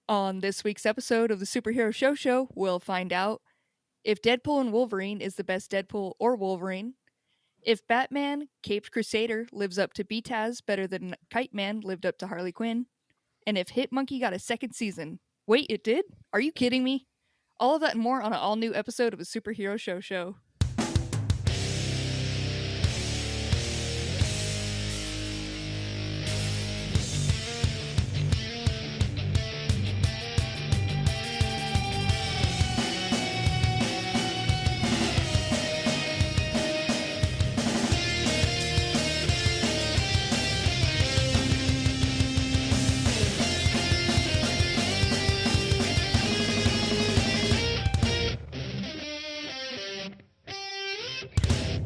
On this week's episode of the Superhero Show, we'll find out if Deadpool and Wolverine is the best Deadpool or Wolverine, if Batman Caped Crusader lives up to Taz better than Kite Man lived up to Harley Quinn, and if Hit Monkey got a second season. Wait, it did? Are you kidding me? All of that and more on an all-new episode of the Superhero Show.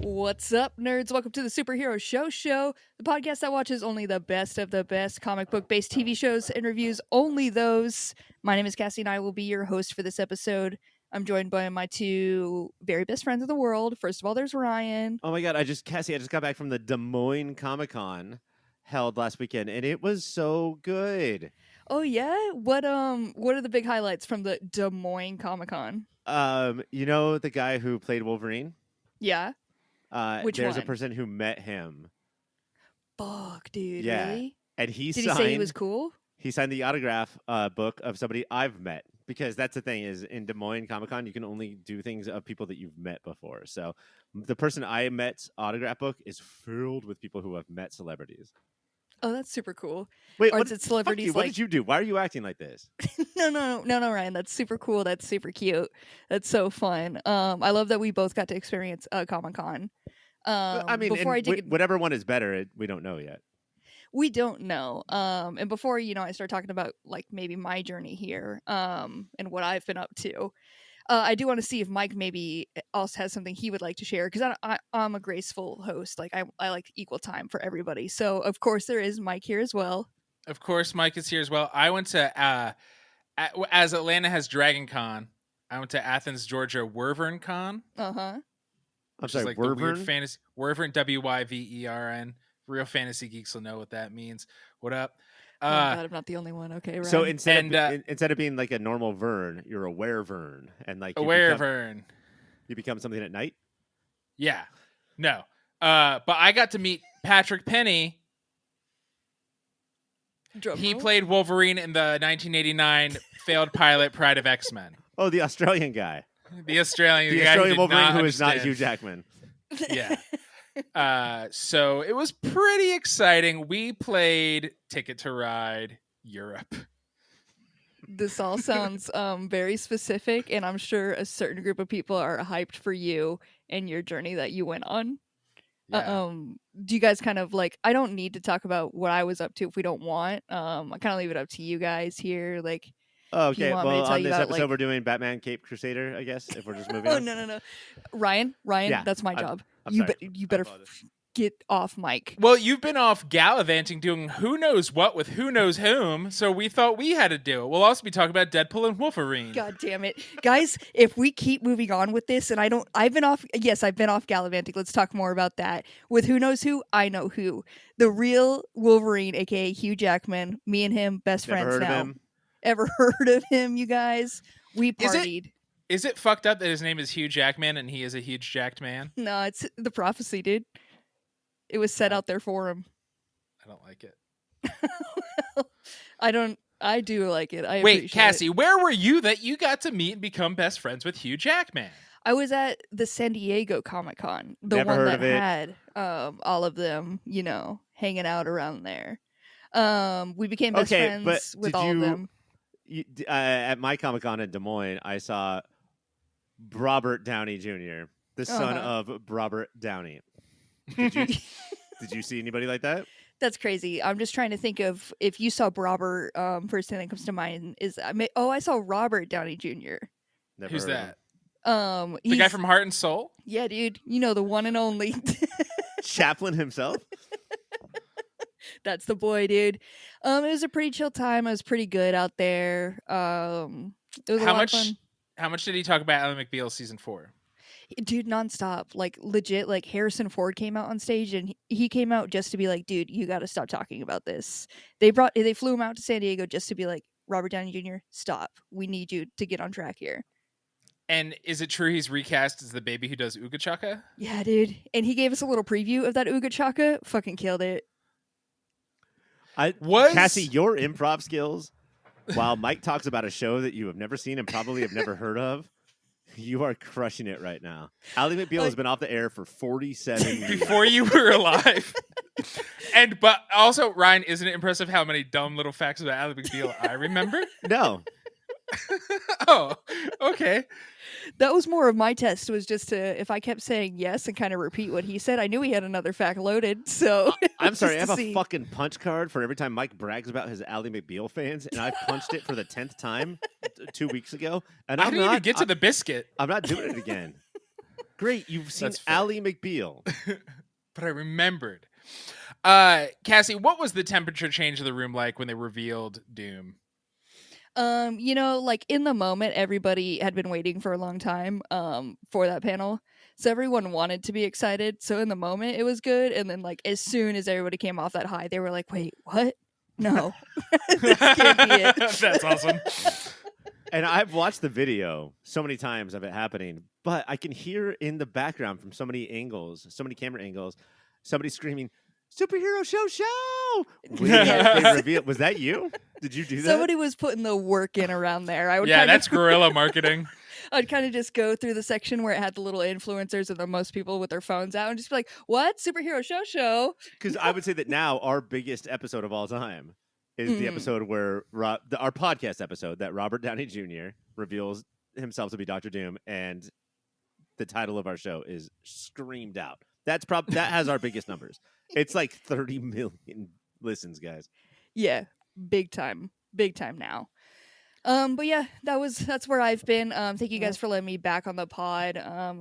What's up, nerds? Welcome to the Superhero Show, the podcast that watches only the best of the best comic book-based TV shows and reviews only those. My name is Cassie, and I will be your host for this episode. I'm joined by my two very best friends in the world. First of all, there's Ryan. Oh my god, I just got back from the Des Moines Comic-Con held last weekend, and it was so good. Oh yeah? What are the big highlights from the Des Moines Comic-Con? You know the guy who played Wolverine? Yeah. Which there's one? A person who met him. Fuck, dude. Yeah. Really? And did he say he was cool? He signed the autograph book of somebody I've met. Because that's the thing is in Des Moines Comic-Con, you can only do things of people that you've met before. So the person I met's autograph book is filled with people who have met celebrities. Oh, that's super cool. Wait, what, celebrities fuck you. What did you do? Why are you acting like this? No, Ryan. That's super cool. That's super cute. That's so fun. I love that we both got to experience Comic-Con. I mean, whatever one is better, we don't know yet. We don't know. And before, I start talking about like maybe my journey here and what I've been up to, I do want to see if Mike maybe also has something he would like to share, because I'm a graceful host. Like I like equal time for everybody. So of course there is Mike here as well. Of course, Mike is here as well. I went to as Atlanta has Dragon Con, I went to Athens, Georgia, Wyvern Con. I'm sorry, like Wyvern? the weird fantasy Wyvern, Wyvern. Real fantasy geeks will know what that means. What up? Oh God, I'm not the only one. Okay, right. So instead of being like a normal Vern, you're a werevern, and like you become something at night. Yeah, no. But I got to meet Patrick Penny. He played Wolverine in the 1989 failed pilot Pride of X-Men. Oh, the Australian guy. The Australian Wolverine who is not Hugh Jackman. Yeah. So it was pretty exciting. We played Ticket to Ride Europe. This all sounds very specific, and I'm sure a certain group of people are hyped for you and your journey that you went on. Yeah. Do you guys kind of like, I don't need to talk about what I was up to if we don't want. I kind of leave it up to you guys here. Like, okay, well, on this episode, we're doing Batman Caped Crusader, I guess, if we're just moving on. No. Ryan, yeah, that's my job. I'm You better get off mic. Well, you've been off gallivanting doing who knows what with who knows whom, so we thought we had to do it. We'll also be talking about Deadpool and Wolverine. God damn it. Guys, if we keep moving on with this, and I've been off gallivanting. Let's talk more about that. With who knows who, I know who. The real Wolverine, aka Hugh Jackman, me and him, best friends now. Ever heard of him, you guys? We partied. Is it fucked up that his name is Hugh Jackman and he is a huge jacked man? No, it's the prophecy, dude. It was set out there for him. I don't like it. I do like it. Wait, Cassie, where were you that you got to meet and become best friends with Hugh Jackman? I was at the San Diego Comic-Con, the Never one heard that of it. had all of them, hanging out around there. We became best friends with all of them. At my Comic-Con in Des Moines, I saw Robert Downey Jr., the son of Robert Downey. Did you see anybody like that? That's crazy. I'm just trying to think of if you saw Robert. First thing that comes to mind is I saw Robert Downey Jr. Never Who's heard that? The guy from Heart and Soul? Yeah, dude. The one and only. Chaplin himself? That's the boy, dude. It was a pretty chill time. It was pretty good out there. It was a lot of fun. How much did he talk about Ally McBeal season 4? Dude, nonstop. Like, legit, like, Harrison Ford came out on stage, and he came out just to be like, dude, you got to stop talking about this. They flew him out to San Diego just to be like, Robert Downey Jr., stop. We need you to get on track here. And is it true he's recast as the baby who does Ooga Chaka? Yeah, dude. And he gave us a little preview of that Ooga Chaka. Fucking killed it. Cassie, your improv skills, while Mike talks about a show that you have never seen and probably have never heard of, you are crushing it right now. Ally McBeal has been off the air for 47 years. Before you were alive. But also, Ryan, isn't it impressive how many dumb little facts about Ally McBeal I remember? No. Oh, okay. That was more of my test, was just to, if I kept saying yes and kind of repeat what he said, I knew he had another fact loaded. So I'm sorry, I have a fucking punch card for every time Mike brags about his Ally McBeal fans, and I punched it for the 10th time 2 weeks ago. And I didn't even get to the biscuit. I'm not doing it again. Great, you've seen Ally McBeal. But I remembered. Cassie, what was the temperature change of the room like when they revealed Doom? Like in the moment, everybody had been waiting for a long time for that panel. So everyone wanted to be excited. So in the moment, it was good. And then, like, as soon as everybody came off that high, they were like, wait, what? No. This can't be it. That's awesome. And I've watched the video so many times of it happening, but I can hear in the background from so many angles, so many camera angles, somebody screaming, "Superhero show!" They revealed, was that you? Did you do that? Somebody was putting the work in around there. That's guerrilla marketing. I'd kind of just go through the section where it had the little influencers and the most people with their phones out and just be like, what? Superhero show? Because I would say that now our biggest episode of all time is the episode where our podcast episode that Robert Downey Jr. reveals himself to be Dr. Doom, and the title of our show is Screamed Out. That has our biggest numbers. It's like 30 million listens, guys. Yeah, big time now. But yeah, that's where I've been. Thank you guys for letting me back on the pod,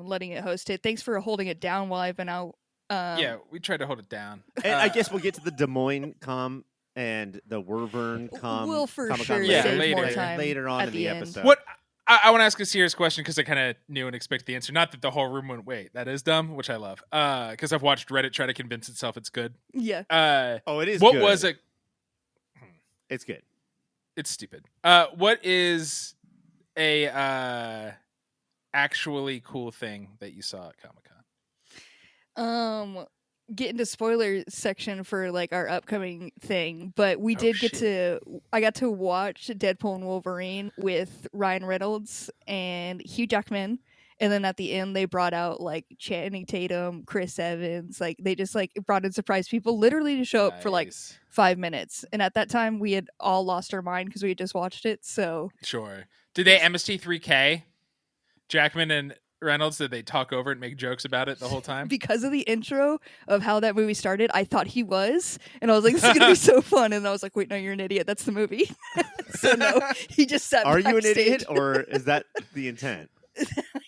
letting it host it. Thanks for holding it down while I've been out. Yeah, we tried to hold it down. And I guess we'll get to the Des Moines com and the Woburn com. We'll for Comic-Con sure later. save more time later on at in the end. episode. What I want to ask a serious question because I kind of knew and expected the answer. Not that the whole room went, wait, that is dumb, which I love. Because I've watched Reddit try to convince itself it's good. Yeah. It is what good. was it? It's good. It's stupid. What is a actually cool thing that you saw at Comic-Con? Get into spoiler section for like our upcoming thing, but we did I got to watch Deadpool and Wolverine with Ryan Reynolds and Hugh Jackman, and then at the end they brought out like Channing Tatum, Chris Evans, like they just like brought in surprise people literally to show up for like 5 minutes, and at that time we had all lost our mind because we had just watched it. So sure, did they MST3K Jackman and Reynolds, did they talk over it and make jokes about it the whole time? Because of the intro of how that movie started, I thought he was. And I was like, this is going to be so fun. And I was like, wait, no, you're an idiot. That's the movie. So no, he just sat Are backstage. you an idiot or is that the intent?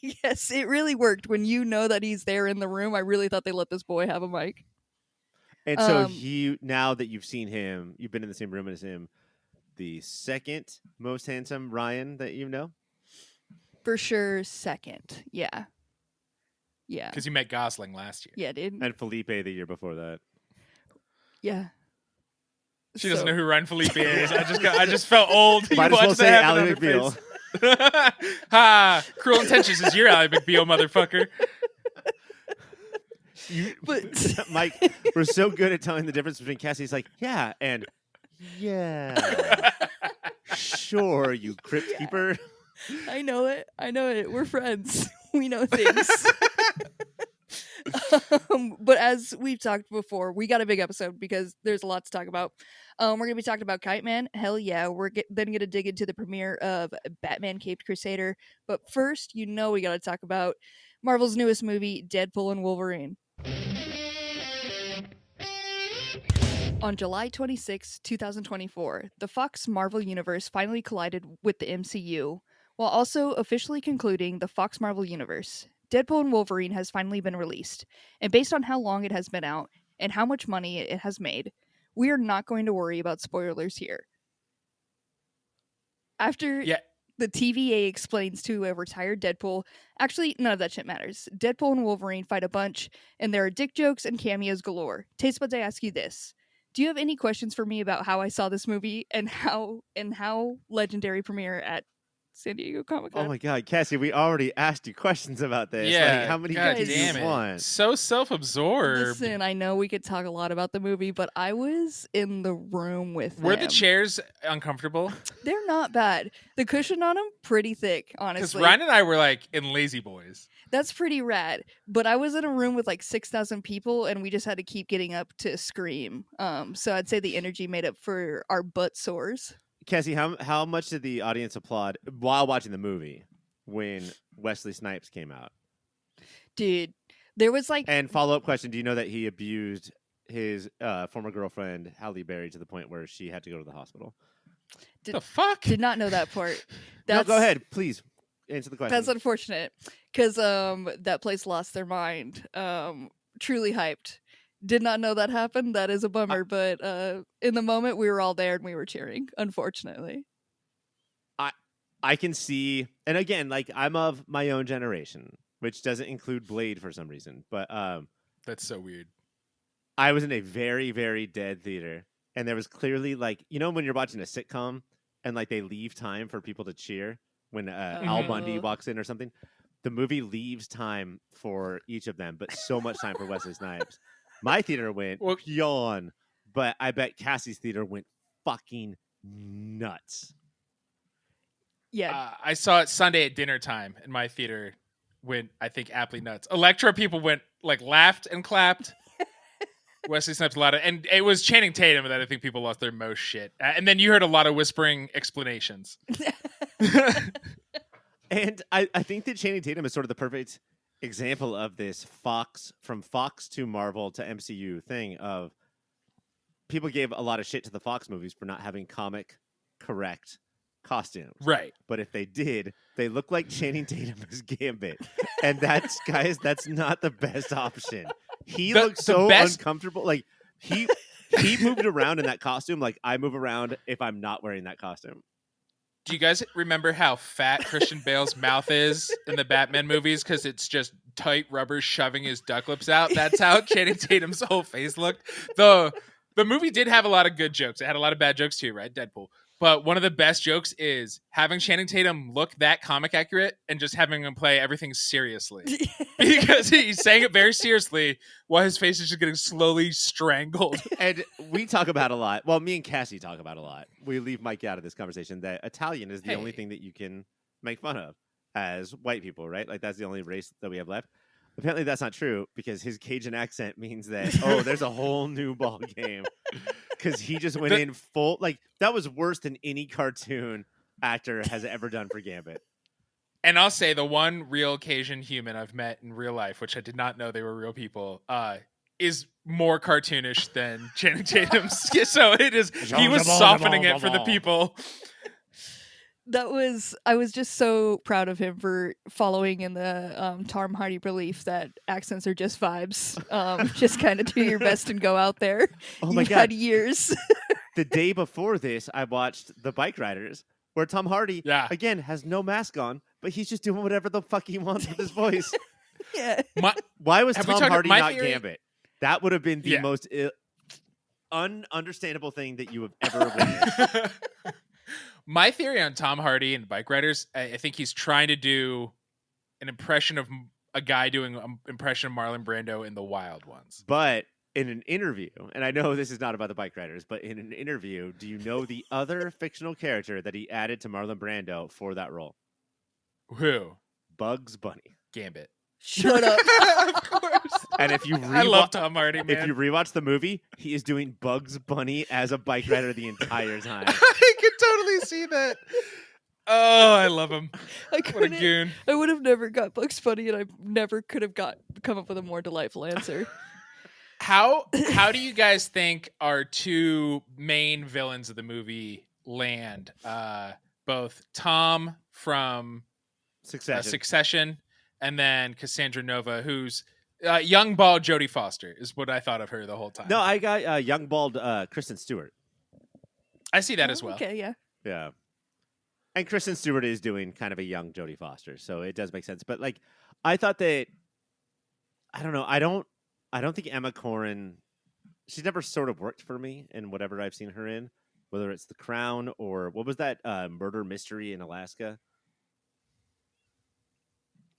Yes, it really worked. When you know that he's there in the room, I really thought they let this boy have a mic. And so now that you've seen him, you've been in the same room as him, the second most handsome Ryan that you know? For sure, second. Yeah. Because you met Gosling last year. Yeah, dude. And Felipe the year before that. Yeah. She doesn't know who Ryan Felipe is. I just felt old. Might as well say Ally McBeal. Ha! Cruel Intentions is your Ally McBeal, motherfucker. Mike, we're so good at telling the difference between Cassie's like, yeah, and yeah. Sure, you crypt keeper. I know it. We're friends. We know things. But as we've talked before, we got a big episode because there's a lot to talk about. We're going to be talking about Kite Man. Hell yeah. We're then going to dig into the premiere of Batman Caped Crusader. But first, we got to talk about Marvel's newest movie, Deadpool and Wolverine. On July 26, 2024, the Fox Marvel Universe finally collided with the MCU, while also officially concluding the Fox Marvel Universe. Deadpool and Wolverine has finally been released, and based on how long it has been out and how much money it has made, we are not going to worry about spoilers here. After the TVA explains to a retired Deadpool, actually, none of that shit matters. Deadpool and Wolverine fight a bunch, and there are dick jokes and cameos galore. Taste buds, I ask you this. do you have any questions for me about how I saw this movie and how legendary premiere at San Diego Comic-Con? Oh my God, Cassie, we already asked you questions about this. Yeah, Like, how many God do damn you it. want? So self-absorbed. Listen, I know we could talk a lot about the movie, but I was in the room with Were the them. chairs uncomfortable? They're not bad. The cushion on them, pretty thick, Because honestly. Ryan and I were like in Lazy Boys. That's pretty rad. But I was in a room with like 6,000 people, and we just had to keep getting up to scream. So I'd say the energy made up for our butt sores. Cassie, how much did the audience applaud while watching the movie when Wesley Snipes came out? Dude, there was like... And follow-up question, do you know that he abused his former girlfriend, Halle Berry, to the point where she had to go to the hospital? The fuck? Did not know that part. No, go ahead. Please answer the question. That's unfortunate because that place lost their mind. Truly hyped. Did not know that happened. That is a bummer, but in the moment we were all there and we were cheering, unfortunately. I can see, and again, like, I'm of my own generation, which doesn't include Blade for some reason, but That's so weird. I was in a very, very dead theater, and there was clearly, like, you know when you're watching a sitcom and like they leave time for people to cheer when Al Bundy walks in or something? The movie leaves time for each of them, but so much time for Wesley Snipes. My theater went yawn, but I bet Cassie's theater went fucking nuts. Yeah. I saw it Sunday at dinner time, and my theater went, I think, aptly nuts. Electro people went, like, laughed and clapped. Wesley Snipes a lot of, and it was Channing Tatum that I think people lost their most shit. And then you heard a lot of whispering explanations. And I think that Channing Tatum is sort of the perfect example of this from Fox to Marvel to MCU thing of people gave a lot of shit to the Fox movies for not having comic correct costumes. Right. But if they did, they look like Channing Tatum as Gambit. And that's not the best option. He looks so uncomfortable. Like he moved around in that costume like I move around if I'm not wearing that costume. Do you guys remember how fat Christian Bale's mouth is in the Batman movies? Because it's just tight rubber shoving his duck lips out. That's how Channing Tatum's whole face looked. The movie did have a lot of good jokes. It had a lot of bad jokes too, right? Deadpool. But one of the best jokes is having Channing Tatum look that comic accurate and just having him play everything seriously. Because he's saying it very seriously while his face is just getting slowly strangled. And we talk about a lot. Well, me and Cassie talk about a lot. We leave Mike out of this conversation that Italian is the only thing that you can make fun of as white people, right? Like that's the only race that we have left. Apparently that's not true because his Cajun accent means that, there's a whole new ball game. Because he just went in full, like, that was worse than any cartoon actor has ever done for Gambit. And I'll say the one real Cajun human I've met in real life, which I did not know they were real people, is more cartoonish than Channing Tatum's. So it is, he was softening it for the people. I was just so proud of him for following in the Tom Hardy belief that accents are just vibes. Just kind of do your best and go out there. Oh my You've God. had years. The day before this, I watched The Bike Riders, where Tom Hardy, again, has no mask on, but he's just doing whatever the fuck he wants with his voice. Yeah. Why was Tom Hardy not theory? Gambit? That would have been the most ununderstandable thing that you have ever witnessed. My theory on Tom Hardy and Bike Riders, I think he's trying to do an impression of a guy doing an impression of Marlon Brando in The Wild Ones. But in an interview, and I know this is not about the Bike Riders, but in an interview, do you know the other fictional character that he added to Marlon Brando for that role? Who? Bugs Bunny. Gambit. Shut up. Of course. And if you I love Tom Hardy, man. If you rewatch the movie, he is doing Bugs Bunny as a bike rider the entire time. I could totally see that. Oh, I love him. What a goon. I would have never got Bugs Bunny, and I never could have come up with a more delightful answer. How do you guys think our two main villains of the movie land? Both Tom from Succession and then Cassandra Nova, who's young bald Jodie Foster is what I thought of her the whole time. No, I got young bald Kristen Stewart. I see that as well. Okay, yeah. Yeah. And Kristen Stewart is doing kind of a young Jodie Foster, so it does make sense. But like, I thought that I don't know. I don't think Emma Corrin she's never sort of worked for me in whatever I've seen her in, whether it's The Crown or what was that murder mystery in Alaska?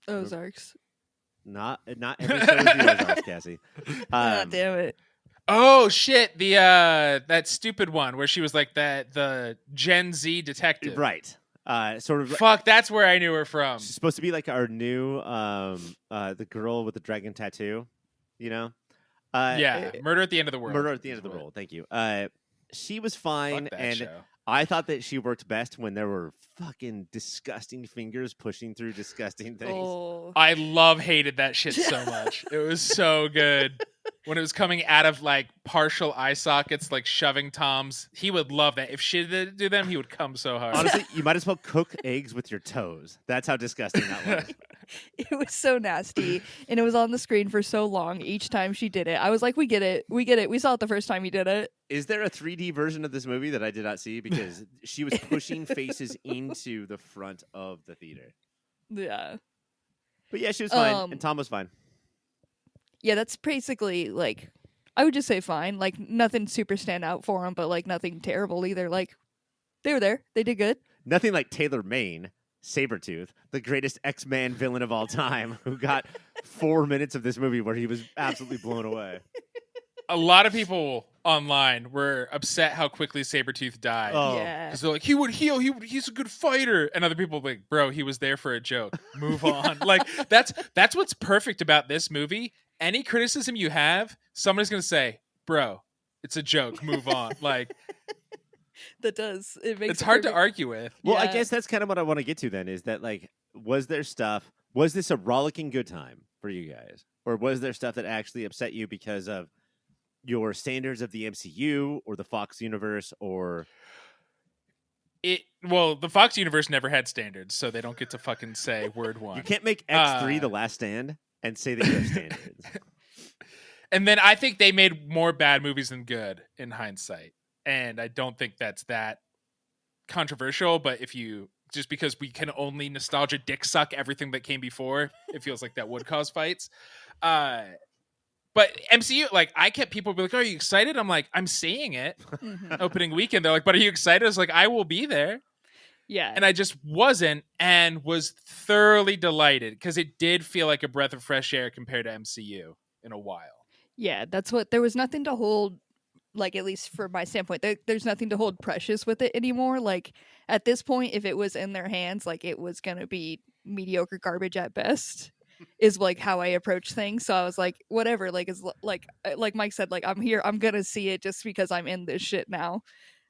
Ozarks. Not every show is the Ozarks, Cassie. God damn it. Oh shit! The that stupid one where she was like the Gen Z detective. Right. Sort of. Fuck, that's where I knew her from. She's supposed to be like our new the girl with the dragon tattoo, you know? Murder at the End of the World. Murder at the End of the World. Thank you. She was fine, Fuck that and show. I thought that she worked best when there were fucking disgusting fingers pushing through disgusting things. Oh. I hated that shit so much. It was so good. When it was coming out of like partial eye sockets, like shoving Toms, he would love that. If she did do them, he would come so hard. Honestly, you might as well cook eggs with your toes. That's how disgusting that was. It was so nasty, and it was on the screen for so long each time she did it. I was like, we get it. We saw it the first time you did it. Is there a 3D version of this movie that I did not see? Because she was pushing faces into the front of the theater. Yeah. But yeah, she was fine, and Tom was fine. Yeah, that's basically, like, I would just say fine. Like, nothing super stand out for them, but, like, nothing terrible either. Like, they were there. They did good. Nothing like Taylor Mane, Sabretooth, the greatest X-Man villain of all time, who got 4 minutes of this movie where he was absolutely blown away. A lot of people online were upset how quickly Sabretooth died. Oh. Yeah. Because they're like, he would heal, he's a good fighter. And other people were like, bro, he was there for a joke. Move on. Like, that's what's perfect about this movie. Any criticism you have, somebody's going to say, bro, it's a joke. Move on. Like, That does. It makes it's it hard to perfect. argue with. Well, I Yeah. guess that's kind of what I want to get to then, is that, like, was this a rollicking good time for you guys? Or was there stuff that actually upset you because of your standards of the MCU or the Fox universe or... Well, the Fox universe never had standards, so they don't get to fucking say word one. You can't make X3 The Last Stand and say that you have standards. And then I think they made more bad movies than good in hindsight. And I don't think that's that controversial, but just because we can only nostalgia dick suck everything that came before, it feels like that would cause fights. But MCU, like, I kept people be like, "Oh, are you excited?" I'm like, "I'm seeing it Mhm. opening weekend." They're like, "But are you excited?" I was like, "I will be there." Yeah. And I just wasn't, and was thoroughly delighted because it did feel like a breath of fresh air compared to MCU in a while. Yeah, that's what. There was nothing to hold, like, at least from my standpoint, there's nothing to hold precious with it anymore. Like, at this point, if it was in their hands, like, it was going to be mediocre garbage at best, is, like, how I approach things. So I was like, whatever, like, is like Mike said, like, I'm here, I'm going to see it just because I'm in this shit now.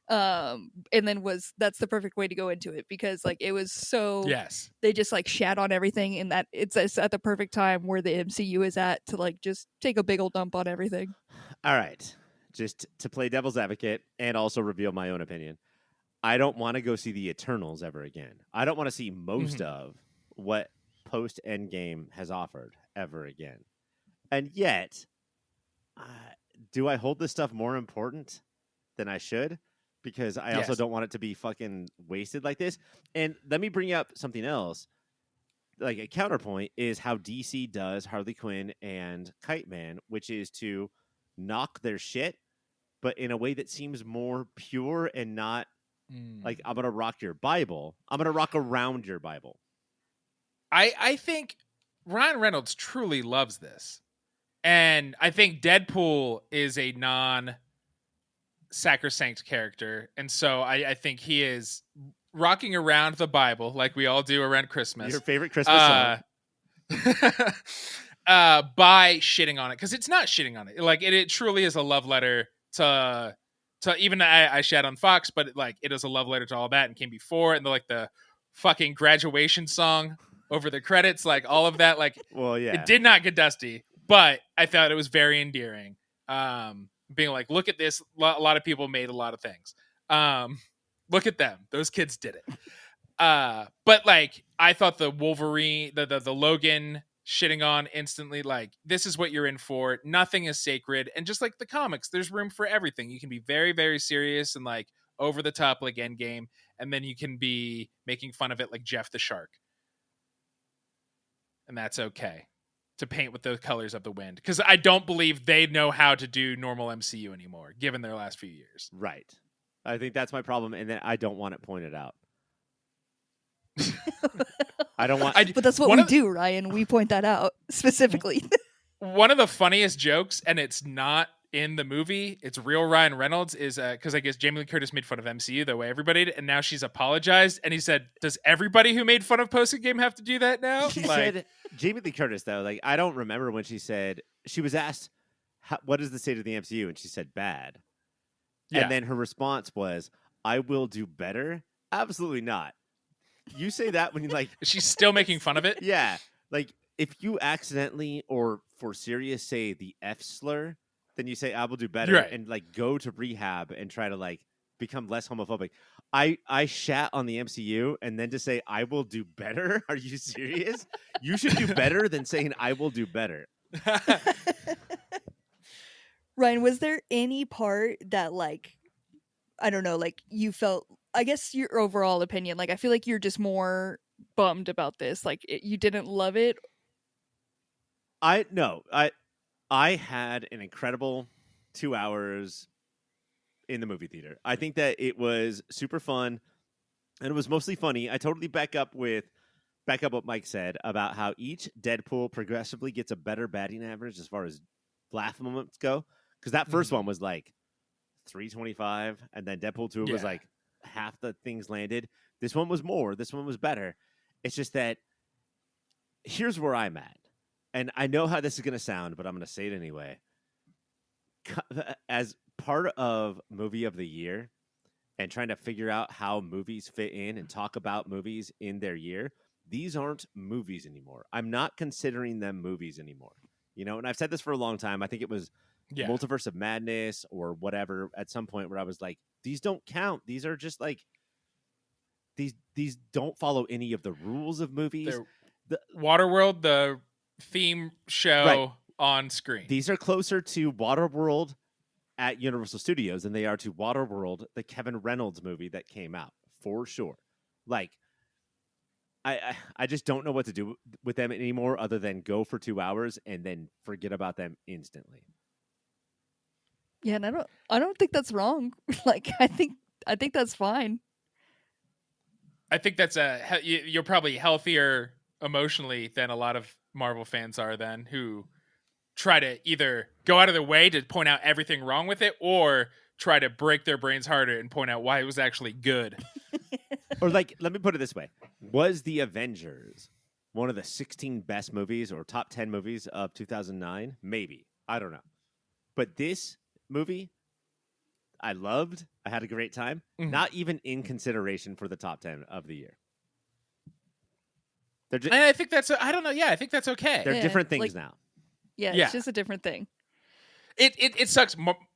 And then that's the perfect way to go into it, because, like, it was so... Yes. They just, like, shat on everything, and that it's at the perfect time where the MCU is at to, like, just take a big old dump on everything. All right. Just to play devil's advocate and also reveal my own opinion, I don't want to go see the Eternals ever again. I don't want to see most of what post-Endgame has offered ever again. And yet, do I hold this stuff more important than I should? Because I also don't want it to be fucking wasted like this. And let me bring up something else. Like, a counterpoint is how DC does Harley Quinn and Kite Man, which is to knock their shit, but in a way that seems more pure and not like, I'm going to rock your Bible. I'm going to rock around your Bible. I think Ryan Reynolds truly loves this. And I think Deadpool is a non-sacrosanct character. And so I think he is rocking around the Bible like we all do around Christmas. Your favorite Christmas song. By shitting on it. Because it's not shitting on it. Like, it truly is a love letter to even I shat on Fox, but it is a love letter to all that and came before. And the fucking graduation song over the credits, like, all of that, like, well, yeah, it did not get dusty, but I thought it was very endearing. Being like, look at this. A lot of people made a lot of things. Look at them. Those kids did it. But, like, I thought the Wolverine, the Logan shitting on instantly, like, this is what you're in for. Nothing is sacred. And just like the comics, there's room for everything. You can be very, very serious and, like, over the top, like Endgame, and then you can be making fun of it like Jeff the Shark. And that's okay. to paint with the colors of the wind, because I don't believe they know how to do normal MCU anymore, given their last few years. Right. I think that's my problem, and then I don't want it pointed out. I don't want. But that's what we do, Ryan. We point that out specifically. One of the funniest jokes, and it's not in the movie, it's real Ryan Reynolds, is because I guess Jamie Lee Curtis made fun of MCU the way everybody did, and now she's apologized, and he said, does everybody who made fun of Posted Game have to do that now? She said, Jamie Lee Curtis, though, like, I don't remember when she said, she was asked, what is the state of the MCU? And she said, bad. Yeah. And then her response was, I will do better? Absolutely not. You say that when you like... She's still making fun of it? Yeah. Like, if you accidentally or for serious say the F slur, then you say, I will do better, right, and like go to rehab and try to like become less homophobic. I shat on the MCU and then to say, I will do better? Are you serious? You should do better than saying, I will do better. Ryan, was there any part that like, I don't know, like you felt, I guess your overall opinion, like I feel like you're just more bummed about this. Like you didn't love it? I had an incredible 2 hours in the movie theater. I think that it was super fun and it was mostly funny. I totally back up what Mike said about how each Deadpool progressively gets a better batting average as far as laugh moments go. Because that first one was like 325, and then Deadpool 2 was like half the things landed. This one was more. This one was better. It's just that here's where I'm at. And I know how this is going to sound, but I'm going to say it anyway. As part of Movie of the Year and trying to figure out how movies fit in and talk about movies in their year, these aren't movies anymore. I'm not considering them movies anymore. You know, and I've said this for a long time. I think it was Multiverse of Madness or whatever at some point where I was like, these don't count. These are just like, these don't follow any of the rules of movies. Waterworld, the theme show on screen. These are closer to Waterworld at Universal Studios than they are to Waterworld, the Kevin Reynolds movie that came out, for sure. Like, I just don't know what to do with them anymore other than go for 2 hours and then forget about them instantly. Yeah, and I don't think that's wrong. Like, I think that's fine. I think that's you're probably healthier emotionally than a lot of Marvel fans are then, who try to either go out of their way to point out everything wrong with it or try to break their brains harder and point out why it was actually good. Or like, let me put it this way. Was The Avengers one of the 16 best movies or top 10 movies of 2009? Maybe. I don't know. But this movie, I loved. I had a great time. Mm-hmm. Not even in consideration for the top 10 of the year. And I think that's, I don't know. Yeah, I think that's okay. They're different things now. Yeah, it's just a different thing. It sucks.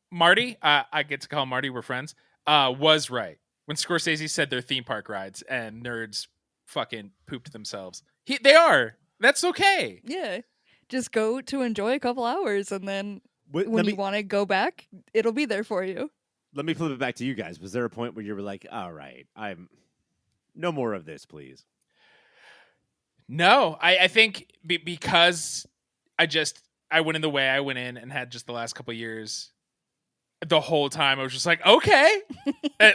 Marty, I get to call him Marty, we're friends, was right. When Scorsese said they're theme park rides and nerds fucking pooped themselves. They are. That's okay. Yeah. Just go to enjoy a couple hours and then when you want to go back, it'll be there for you. Let me flip it back to you guys. Was there a point where you were like, all right, I'm no more of this, please? No, I think because I went in the way I went in and had just the last couple of years. The whole time I was just like, okay.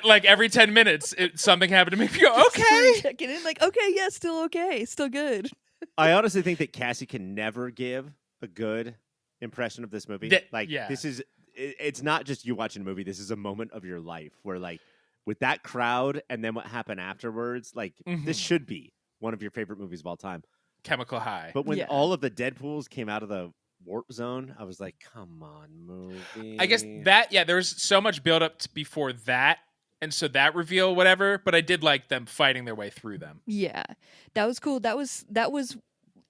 Like every 10 minutes, something happened to make me go, okay. Checking in, like, okay, yeah, still okay, still good. I honestly think that Cassie can never give a good impression of this movie. This is, it's not just you watching a movie. This is a moment of your life where, like, with that crowd and then what happened afterwards, like, this should be one of your favorite movies of all time. Chemical High. But when all of the Deadpools came out of the warp zone, I was like, come on, movie. I guess there was so much build up before that, and so that reveal, whatever, but I did like them fighting their way through them. Yeah. That was cool. That was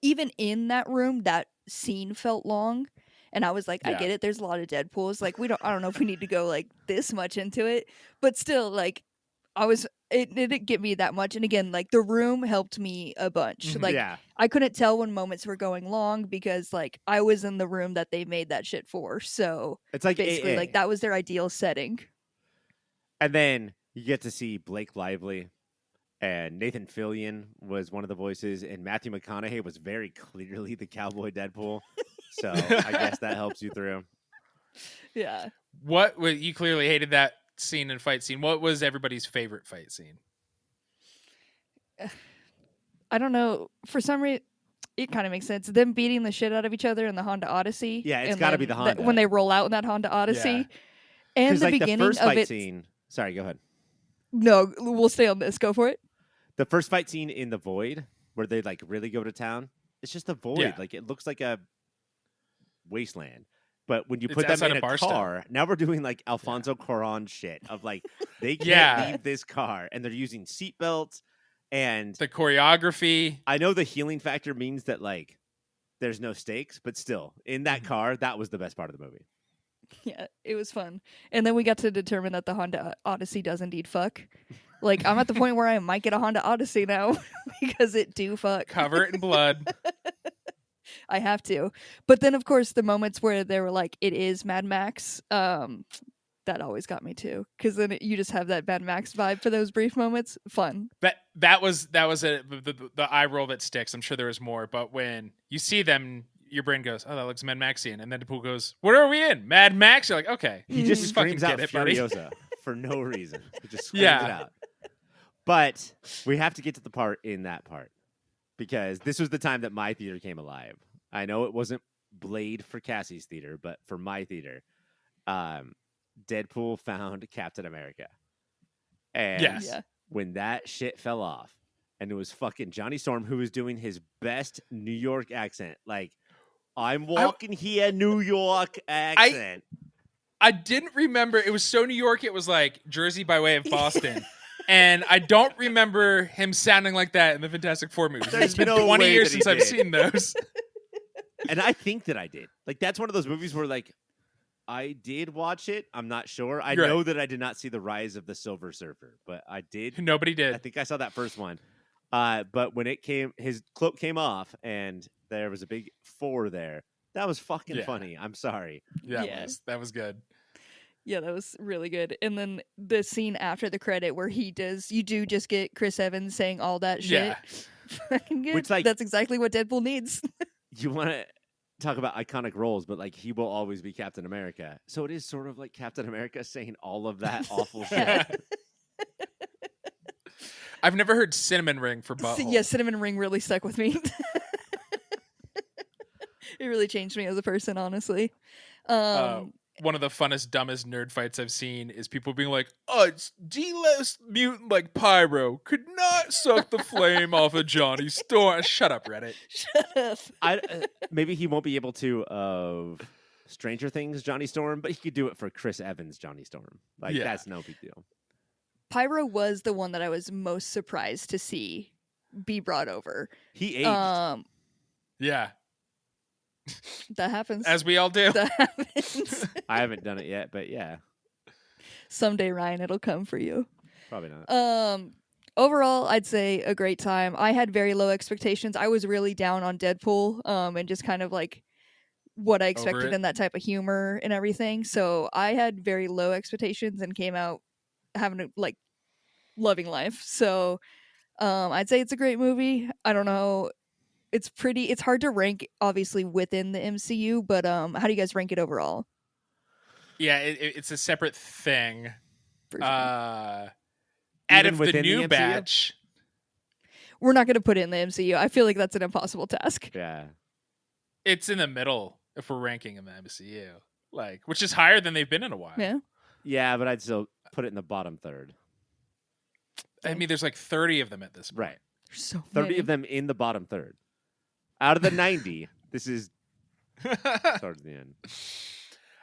even in that room, that scene felt long, and I was like, I get it, there's a lot of Deadpools. Like, I don't know if we need to go like this much into it, but still, like, it didn't get me that much. And again, like, the room helped me a bunch. Like, I couldn't tell when moments were going long because, like, I was in the room that they made that shit for. So it's like basically, AA. like, that was their ideal setting. And then you get to see Blake Lively And Nathan Fillion was one of the voices, and Matthew McConaughey was very clearly the cowboy Deadpool. So I guess that helps you through. Yeah. What you clearly hated that scene and fight scene. What was everybody's favorite fight scene? I don't know. For some reason, it kind of makes sense. Them beating the shit out of each other in the Honda Odyssey. Yeah, it's and got to then be the Honda. when they roll out in that Honda Odyssey. Yeah. And 'Cause, the like, beginning the first of fight it. scene. Sorry, go ahead. No, we'll stay on this. Go for it. The first fight scene in the Void, where they like really go to town, it's just a void. Yeah. Like it looks like a wasteland. But when you It's put them outside in of a Barstow. car, now we're doing like Alfonso Cuarón shit of like they can't leave this car, and they're using seatbelts. And The choreography. I know the healing factor means that like there's no stakes, but still, in that car, that was the best part of the movie. Yeah, it was fun. And then we got to determine that the Honda Odyssey does indeed fuck. Like, I'm at the point where I might get a Honda Odyssey now because it do fuck. Cover it in blood. I have to. But then, of course, the moments where they were like, it is Mad Max, that always got me too. Because then you just have that Mad Max vibe for those brief moments. Fun. That was the eye roll that sticks. I'm sure there was more, but when you see them, your brain goes, "Oh, that looks Mad Maxian," and then Deadpool goes, "What are we in? Mad Max?" You're like, "Okay." He just Mhm. screams out Fucking get it, buddy. Furiosa for no reason. He just screams Yeah. it out. But we have to get to the part in that part because this was the time that my theater came alive. I know it wasn't Blade for Cassie's theater, but for my theater, Deadpool found Captain America. And Yes. Yeah. when that shit fell off, and it was fucking Johnny Storm who was doing his best New York accent, like, I'm walking here, New York accent. I didn't remember. It was so New York. It was like Jersey by way of Boston. And I don't remember him sounding like that in the Fantastic Four movies. There's It's been no 20 way years that he since I've did. seen those. And I think that I did. Like, that's one of those movies where, like, I did watch it. I'm not sure. I You're know right. that I did not see The Rise of the Silver Surfer, but I did. Nobody I did. think I saw that first one. But when it came, his cloak came off, and there was a big 4 there. That was fucking Yeah. funny. I'm sorry. Yeah. That was good. Yeah, that was really good. And then the scene after the credit where you do just get Chris Evans saying all that shit. Yeah. Fucking good. Which, like- That's exactly what Deadpool needs. You want to talk about iconic roles, but like he will always be Captain America. So it is sort of like Captain America saying all of that awful Yeah. shit. I've never heard cinnamon ring for butthole. Yeah, Cinnamon Ring really stuck with me. It really changed me as a person, honestly. One of the funnest, dumbest nerd fights I've seen is people being like, "Oh, it's D-list mutant like Pyro could not suck the flame off of Johnny Storm." Shut up, Reddit. Shut up. Maybe he won't be able to of Stranger Things Johnny Storm, but he could do it for Chris Evans Johnny Storm. Like Yeah. that's no big deal. Pyro was the one that I was most surprised to see be brought over. He aged. Yeah, That happens. as we all do. That happens. I haven't done it yet, but yeah, Someday, Ryan, it'll come for you. probably not. Overall, I'd say a great time. I had very low expectations. I was really down on Deadpool, and just kind of like what I expected it. in that type of humor and everything. So I had very low expectations and came out having a, like loving life. So I'd say it's a great movie. I don't know. It's hard to rank obviously within the MCU, but how do you guys rank it overall? Yeah, it's a separate thing. For sure? Out Even of the within the new MCU? batch, We're not going to put it in the MCU. I feel like that's an impossible task. Yeah. it's in the middle if we're ranking in the MCU, like, which is higher than they've been in a while. Yeah. Yeah, but I'd still put it in the bottom third. I mean, there's like 30 of them at this point. Right. There's so 30 many. of them in the bottom third. Out of the 90, this is towards the end.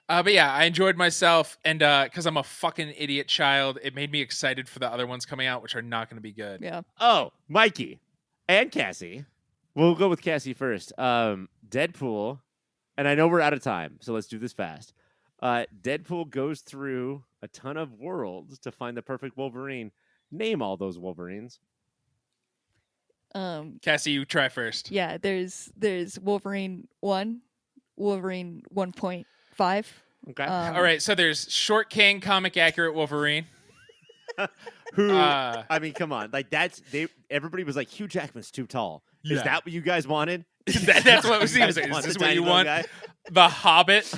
But yeah, I enjoyed myself, and because I'm a fucking idiot child, it made me excited for the other ones coming out, which are not going to be good. Yeah. Oh, Mikey and Cassie. We'll go with Cassie first. Deadpool, and I know we're out of time, so let's do this fast. Deadpool goes through a ton of worlds to find the perfect Wolverine. Name all those Wolverines. Cassie, you try first. Yeah, there's Wolverine 1, Wolverine 1.5. Okay. All right, so there's Short King, comic accurate Wolverine. Who? I mean, come on. Like everybody was like, Hugh Jackman's too tall. Is Yeah. that what you guys wanted? That's what was. You He guys was like, want is the this what tiny you little want? guy? The Hobbit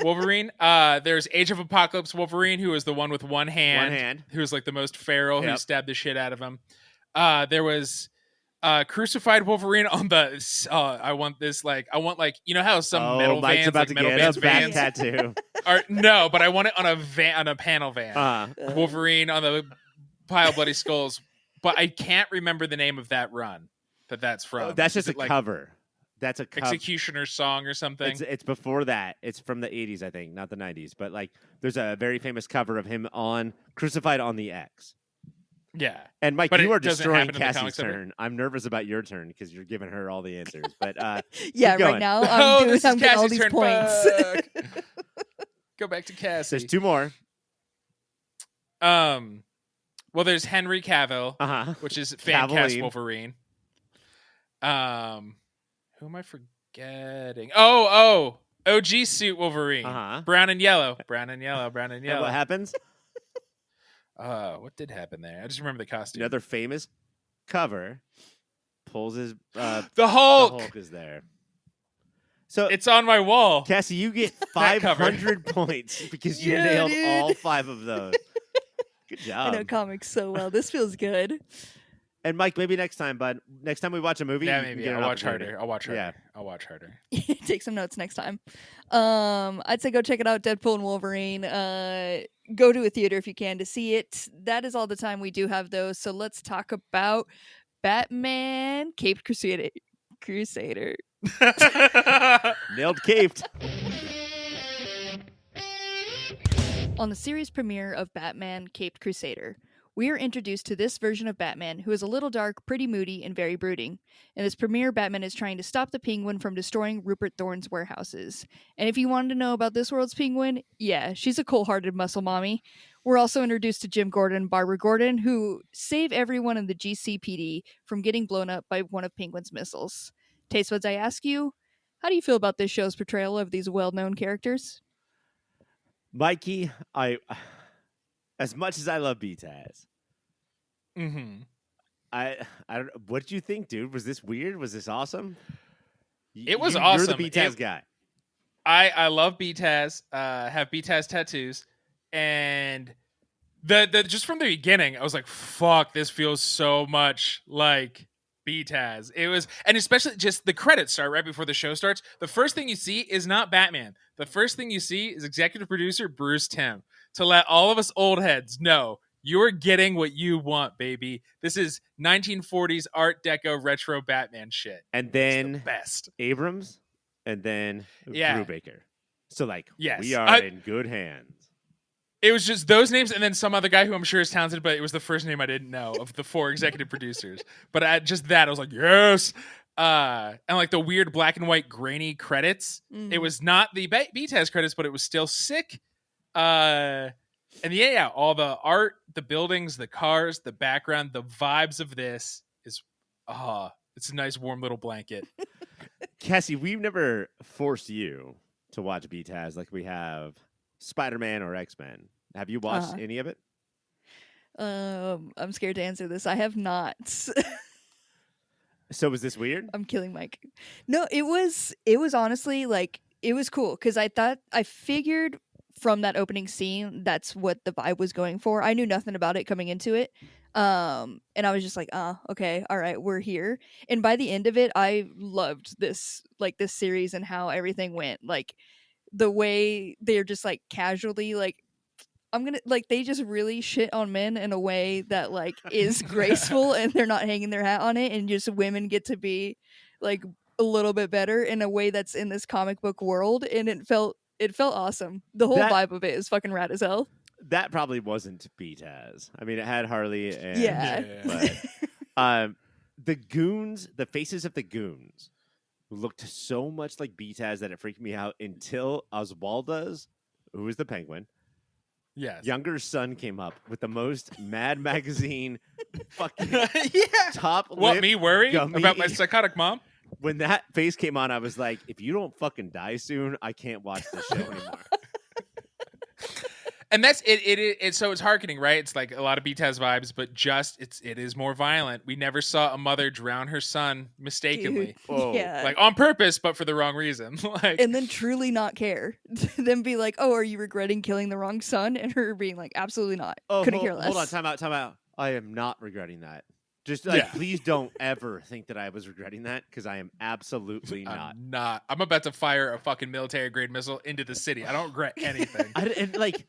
Wolverine. There's Age of Apocalypse Wolverine, who was the one with one hand. Who was like the most feral, who Yep. stabbed the shit out of him. There was Crucified Wolverine on the. I want this like you know how some metal Mike's vans about like to metal get bands a back vans tattoo. are no, but I want it on a van on a panel van. Wolverine on the pile of bloody skulls, but I can't remember the name of that run that's from. That's Is just a it, cover. That's a cover. Executioner's Song or something. It's before that. It's from the 80s, I think, not the 90s. But like, there's a very famous cover of him on Crucified on the X. Yeah. And Mike, But you it are doesn't destroying happen in the Cassie's comics ever? turn. I'm nervous about your turn because you're giving her all the answers. But Yeah, keep going. right now Oh, I'm this is getting all Cassie's these turn. points. Fuck. Go back to Cassie. There's two more. Well, there's Henry Cavill, which is fan cast Cavill. Wolverine. Who am I forgetting? Oh, OG suit Wolverine. Brown and yellow. And what happens? What did happen there? I just remember the costume. Another famous cover pulls his the the Hulk. Hulk is there. So It's on my wall. Cassie, you get That cover. 500 points because you Yeah, nailed dude. all 5 of those. Good I know job. comics so well. This feels good. And Mike, maybe next time, bud. Next time we watch a movie, Yeah, you can maybe. get an I'll watch opportunity. harder. I'll watch harder. Yeah. I'll watch harder. Take some notes next time. I'd say go check it out, Deadpool and Wolverine. Go to a theater if you can to see it. That is all the time we do have though. So let's talk about Batman Caped Crusader. Nailed caped. On the series premiere of Batman Caped Crusader, we are introduced to this version of Batman who is a little dark, pretty moody, and very brooding. In this premiere, Batman is trying to stop the Penguin from destroying Rupert Thorne's warehouses. And if you wanted to know about this world's Penguin, yeah, she's a cold-hearted muscle mommy. We're also introduced to Jim Gordon and Barbara Gordon, who save everyone in the GCPD from getting blown up by one of Penguin's missiles. Taste Buds, I ask you, how do you feel about this show's portrayal of these well-known characters? Mikey, as much as I love BTAS, Mm-hmm. I don't. What did you think, dude? Was this weird? Was this awesome? It was You're awesome. the BTAS guy. I love BTAS. Have BTAS tattoos, and the just from the beginning, I was like, "Fuck, this feels so much like BTAS." It was, and especially just the credits start right before the show starts. The first thing you see is not Batman. The first thing you see is executive producer Bruce Timm to let all of us old heads know you're getting what you want, baby. This is 1940s Art Deco retro Batman shit. And It's then the best. Abrams, and then Yeah. Brubaker. So like, Yes. we are in good hands. It was just those names and then some other guy who I'm sure is talented, but it was the first name I didn't know of the 4 executive producers. But just that, I was like, yes. And like the weird black and white grainy credits. It was not the BTAS credits, but it was still sick. And yeah, all the art, the buildings, the cars, the background, the vibes of this is, it's a nice warm little blanket. Cassie, we've never forced you to watch BTAS like we have Spider-Man or X-Men. Have you watched any of it? I'm scared to answer this. I have not. So was this weird? I'm killing Mike. No, it was honestly like it was cool because I figured from that opening scene that's what the vibe was going for. I knew nothing about it coming into it. And I was just like, okay, all right, we're here. And by the end of it, I loved this series and how everything went. Like the way they're just like casually like they just really shit on men in a way that like is graceful and they're not hanging their hat on it, and just women get to be like a little bit better in a way that's in this comic book world, and it felt awesome. The whole vibe of it is fucking rad as hell. That probably wasn't BTAS. I mean, it had Harley and Yeah. but the goons, the faces of the goons looked so much like BTAS that it freaked me out until Oswalda's, who was the Penguin, Yes. younger son came up with the most Mad Magazine fucking Yeah. top What, lip me worry gummy. about my psychotic mom? When that face came on, I was like, if you don't fucking die soon, I can't watch this show anymore. And that's it. So it's hearkening, right? It's like a lot of BTAS vibes, but it is more violent. We never saw a mother drown her son mistakenly, Dude, Whoa. yeah. like on purpose, but for the wrong reason. Like, And then truly not care. Then be like, "Oh, are you regretting killing the wrong son?" And her being like, "Absolutely not. Oh, Couldn't care less." hold on, time out. I am not regretting that. Just like, Yeah. please don't ever think that I was regretting that, because I am absolutely not. I'm not. I'm about to fire a fucking military grade missile into the city. I don't regret anything. And like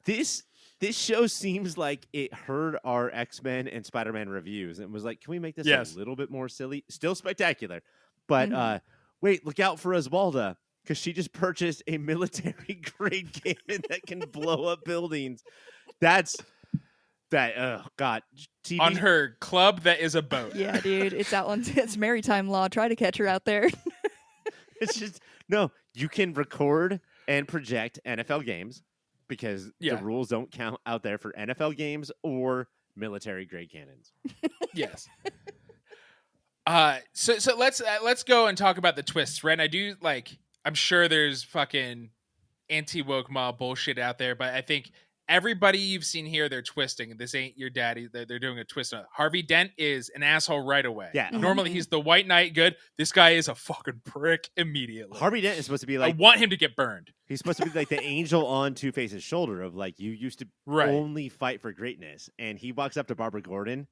this show seems like it heard our X-Men and Spider-Man reviews and was like, can we make this Yes. a little bit more silly? Still spectacular, but Mhm. wait, look out for Oswalda, because she just purchased a military grade cannon that can blow up buildings. Oh god, TV. On her club that is a boat. Yeah, dude, it's it's maritime law. Try to catch her out there. It's just no. You can record and project NFL games, because Yeah. the rules don't count out there for NFL games or military grade cannons. Yes. So let's go and talk about the twists, right? And I do like. I'm sure there's fucking anti-woke mob bullshit out there, but I think everybody you've seen here, they're twisting. This ain't your daddy. They're doing a twist on it. Harvey Dent is an asshole right away. Yeah. Normally he's the white knight good. This guy is a fucking prick immediately. Harvey Dent is supposed to be like, I want him to get burned. he's supposed to be like the angel on Two-Face's shoulder of like, you used to Right. only fight for greatness. And he walks up to Barbara Gordon,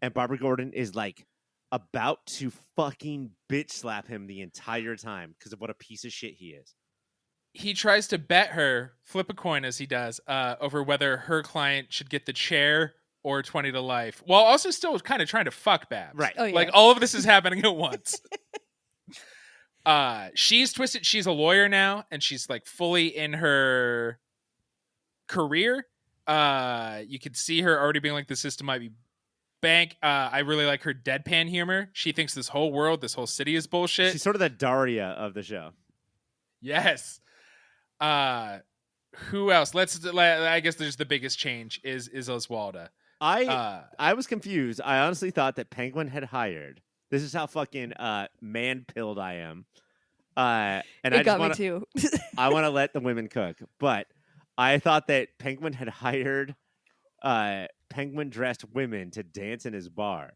and Barbara Gordon is like about to fucking bitch slap him the entire time because of what a piece of shit he is. He tries to bet her, flip a coin as he does, over whether her client should get the chair or 20 to life, while also still kind of trying to fuck Babs. Right. Oh, yeah. Like all of this is happening at once. She's twisted. She's a lawyer now, and she's like fully in her career. You could see her already being like, the system might be bank. I really like her deadpan humor. She thinks this whole world, this whole city is bullshit. She's sort of the Daria of the show. Yes. Who else? I guess there's the biggest change is Oswalda. I was confused. I honestly thought that Penguin had hired. This is how fucking man-pilled I am. And It got me too. I want to let the women cook, but I thought that Penguin had hired penguin-dressed women to dance in his bar.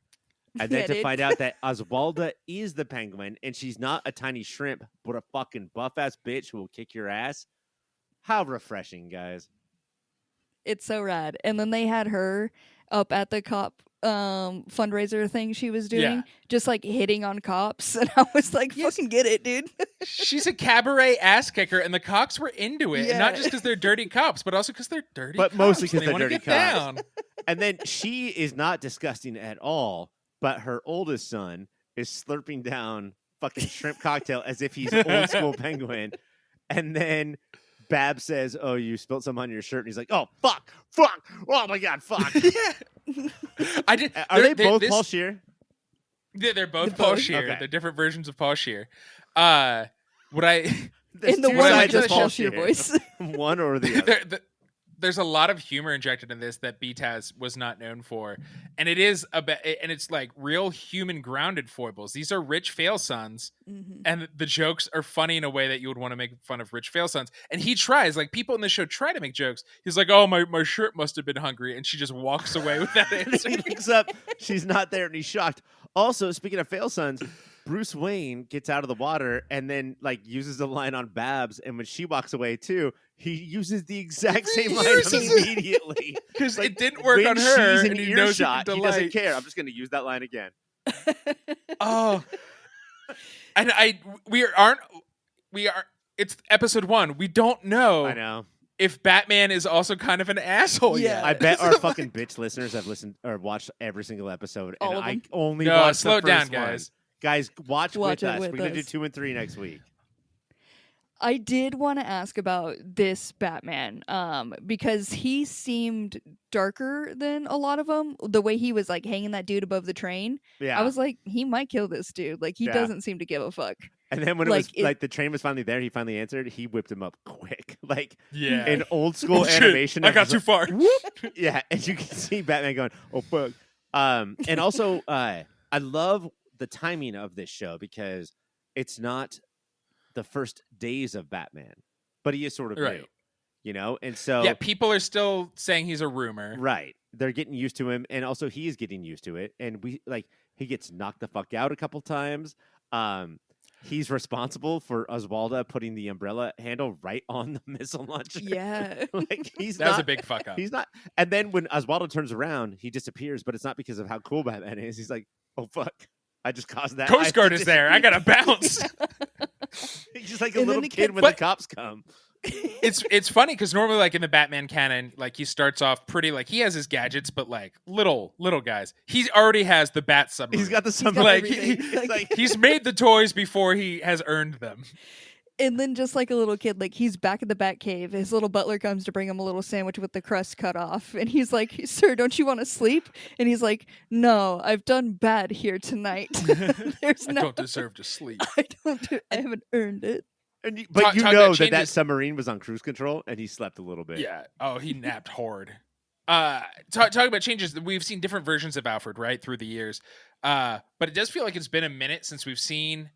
And then Yeah, to dude. find out that Oswalda is the penguin, and she's not a tiny shrimp, but a fucking buff-ass bitch who will kick your ass. How refreshing, guys. It's so rad. And then they had her up at the cop fundraiser thing she was doing, Yeah. just like hitting on cops. And I was like, Yes. fucking get it, dude. She's a cabaret ass kicker, and the cops were into it. And not Yeah. just because they're dirty cops, but also because they're dirty But cops. mostly 'cause They they're wanna dirty get cops. down. And then she is not disgusting at all, but her oldest son is slurping down fucking shrimp cocktail as if he's old school penguin. And then Bab says, "Oh, you spilled some on your shirt." And he's like, "Oh, fuck. Oh my God, fuck." Yeah. I did. Are they both this- Paul Scheer? Yeah, they're both They're Paul both- Scheer. Okay. They're different versions of Paul Scheer. What I There's In the two one like sides with of the Paul Paul Scheer Scheer. voice. One or the other. there's a lot of humor injected in this that BTAS was not known for, and it is and it's like real human grounded foibles. These are rich fail sons, Mhm. and the jokes are funny in a way that you would want to make fun of rich fail sons. And he tries, like people in the show try to make jokes. He's like, "Oh, my shirt must have been hungry," and she just walks away with that answer. He looks up, she's not there, and he's shocked. Also, speaking of fail sons, Bruce Wayne gets out of the water and then like uses the line on Babs, and when she walks away too, he uses the exact same line Reuses it. immediately. Because Like, it didn't work when on her, she's in and he knows he can earshot, he doesn't delight. care. I'm just going to use that line again. Oh, and we are. It's episode 1. We don't know, I know. if Batman is also kind of an asshole. Yeah. yet. I bet our fucking bitch listeners have listened or watched every single episode, All and of I them. only No, watched slow the down, first one. guys. Guys, watch with Watch it us. with We're gonna do us. 2 and 3 next week. I did want to ask about this Batman, because he seemed darker than a lot of them. The way he was like hanging that dude above the train, Yeah. I was like, he might kill this dude. Like he Yeah. doesn't seem to give a fuck. And then when like, it was like the train was finally there, he finally answered. He whipped him up quick, like Yeah. an old school Oh, shit, animation. I of got just too far. like, yeah, and you can see Batman going, "Oh fuck!" And also, I love the timing of this show because it's not the first days of Batman, but he is sort of Right. new. And so Yeah, people are still saying he's a rumor. right, they're getting used to him, and also he is getting used to it, and he gets knocked the fuck out a couple times. He's responsible for Oswalda putting the umbrella handle right on the missile launcher. Yeah. He's That was a big fuck up. He's not. And then when Oswaldo turns around, he disappears, but it's not because of how cool Batman is. He's like, oh, fuck. I just caused that. Coast Guard is there. I got to bounce. He's just like a And then little the kid kid- when the cops come. It's funny because normally, like in the Batman canon, like he starts off pretty like he has his gadgets, but like little guys. He already has the Bat submarine. He's got the got submarine. like, everything. Like- he's made the toys before he has earned them. And then just like a little kid, like he's back at the Bat Cave. His little butler comes to bring him a little sandwich with the crust cut off. And he's like, sir, don't you want to sleep? And he's like, no, I've done bad here tonight. There's I no, don't deserve to sleep. I haven't earned it. And Talk but you about know that changes- submarine was on cruise control, and he slept a little bit. Yeah. Oh, he napped hard. Talking about changes, we've seen different versions of Alfred, right, through the years. But it does feel like it's been a minute since we've seen.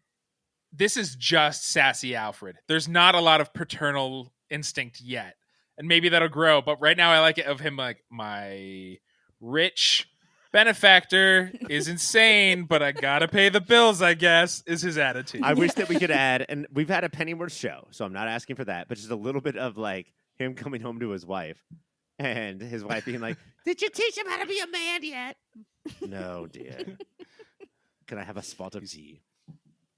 This is just sassy Alfred. There's not a lot of paternal instinct yet, and maybe that'll grow. But right now, I like it of him like my rich benefactor is insane, but I gotta pay the bills. I guess is his attitude. I wish that we could add, and we've had a Pennyworth show, so I'm not asking for that, but just a little bit of like him coming home to his wife, and his wife being like, "Did you teach him how to be a man yet?" No, dear. Can I have a spot of tea?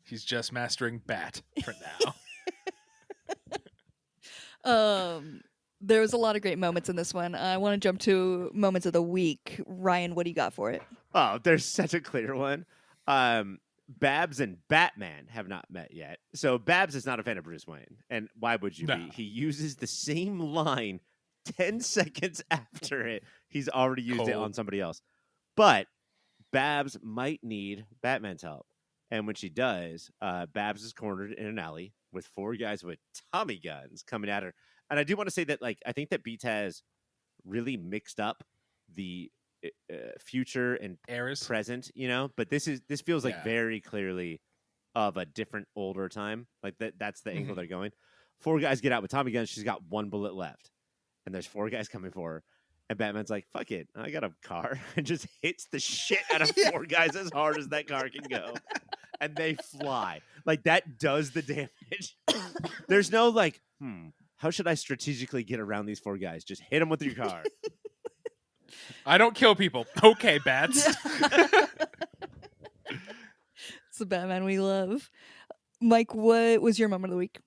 He's just mastering Bat for now. There was a lot of great moments in this one. I want to jump to moments of the week. Ryan, what do you got for it? Oh, there's such a clear one. Babs and Batman have not met yet. So Babs is not a fan of Bruce Wayne. And why would you No. be? He uses the same line 10 seconds after it. He's already used it Cold. on somebody else. But Babs might need Batman's help. And when she does, Babs is cornered in an alley with 4 guys with Tommy guns coming at her. And I do want to say that, like, I think that Beats has really mixed up the future and Eras. present, but this feels like Yeah. very clearly of a different older time. Like that's the angle they're going. 4 guys get out with Tommy guns. She's got 1 bullet left, and there's 4 guys coming for her. And Batman's like, "Fuck it, I got a car," and just hits the shit out of 4 guys as hard as that car can go, and they fly. Like that does the damage. There's no like, how should I strategically get around these 4 guys? Just hit them with your car. I don't kill people. Okay, Bats. It's the Batman we love. Mike, what was your moment of the week?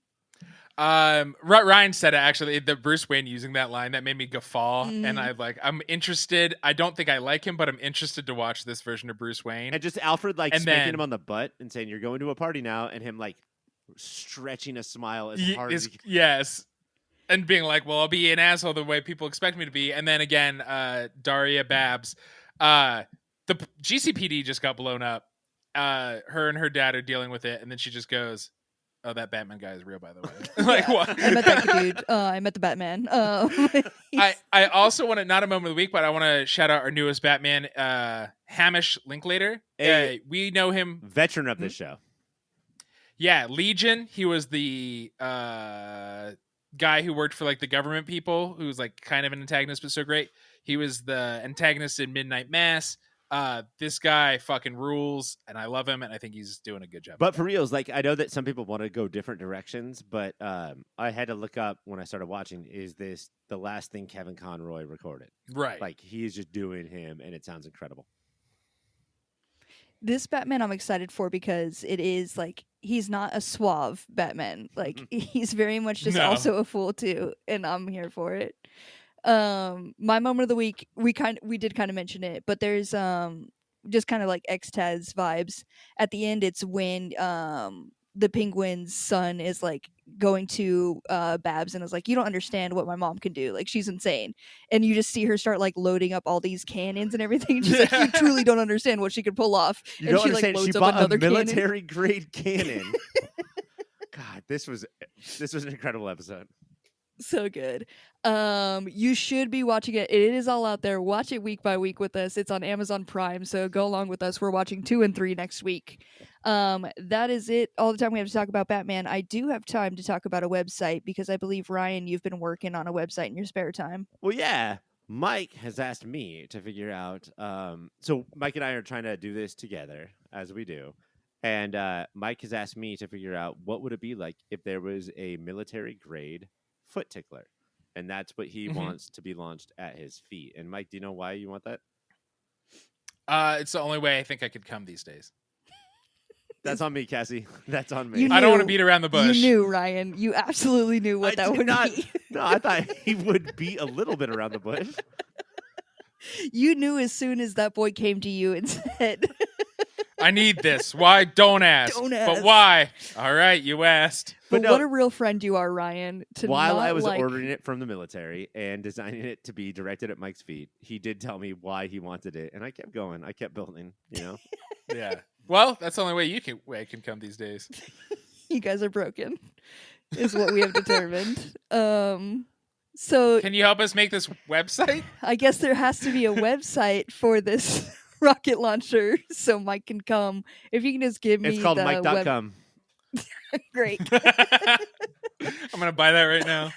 Ryan said it actually. The Bruce Wayne using that line that made me guffaw, Mhm. and I'm interested. I don't think I like him, but I'm interested to watch this version of Bruce Wayne. And just Alfred like And spanking then- him on the butt and saying, "You're going to a party now," and him like stretching a smile as hard as he can. Yes, and being like, "Well, I'll be an asshole the way people expect me to be." And then again, Daria Babs, the GCPD just got blown up. Her and her dad are dealing with it, and then she just goes, "Oh, that Batman guy is real, by the way." Like Yeah, what? I met that dude. I met the Batman. I also want to, not a moment of the week, but I want to shout out our newest Batman, Hamish Linklater. Hey. We know him. Veteran of this show. Yeah, Legion. He was the guy who worked for like the government people, who was like kind of an antagonist, but so great. He was the antagonist in Midnight Mass. This guy fucking rules, and I love him, and I think he's doing a good job. But for reals, like I know that some people want to go different directions, but I had to look up when I started watching, is this the last thing Kevin Conroy recorded? Right. Like he's just doing him, and it sounds incredible. This Batman I'm excited for because it is like he's not a suave Batman. Like he's very much just No. also a fool too, and I'm here for it. My moment of the week, we did kind of mention it, but there's just kind of like X-Taz vibes. At the end, it's when the Penguin's son is like going to Babs and is like, "You don't understand what my mom can do. Like she's insane." And you just see her start like loading up all these cannons and everything. And she's like, "You truly don't understand what she could pull off." You and don't she like understand. loads She up bought another a cannon. military grade cannon. God, this was an incredible episode. So good. You should be watching it. It is all out there. Watch it week by week with us. It's on Amazon Prime, so go along with us. We're watching 2 and 3 next week. That is it. All the time we have to talk about Batman. I do have time to talk about a website because I believe, Ryan, you've been working on a website in your spare time. Well, yeah. Mike has asked me to figure out. So Mike and I are trying to do this together, as we do. And Mike has asked me to figure out what would it be like if there was a military grade foot tickler. And that's what he wants to be launched at his feet. And Mike, do you know why you want that? It's the only way I think I could come these days. That's on me, Cassie. That's on me. I don't want to beat around the bush. You knew, Ryan. You absolutely knew what that would be. No, I thought he would beat a little bit around the bush. You knew as soon as that boy came to you and said, I need this. Why? Don't ask. Don't ask. But why? All right, you asked. But what a real friend you are, Ryan. While I was ordering it from the military and designing it to be directed at Mike's feet, he did tell me why he wanted it. And I kept going. I kept building, Yeah. Well, that's the only way I can come these days. You guys are broken, is what we have determined. So can you help us make this website? I guess there has to be a website for this rocket launcher so Mike can come. If you can just give me it's called the Mike.com. Great. I'm going to buy that right now.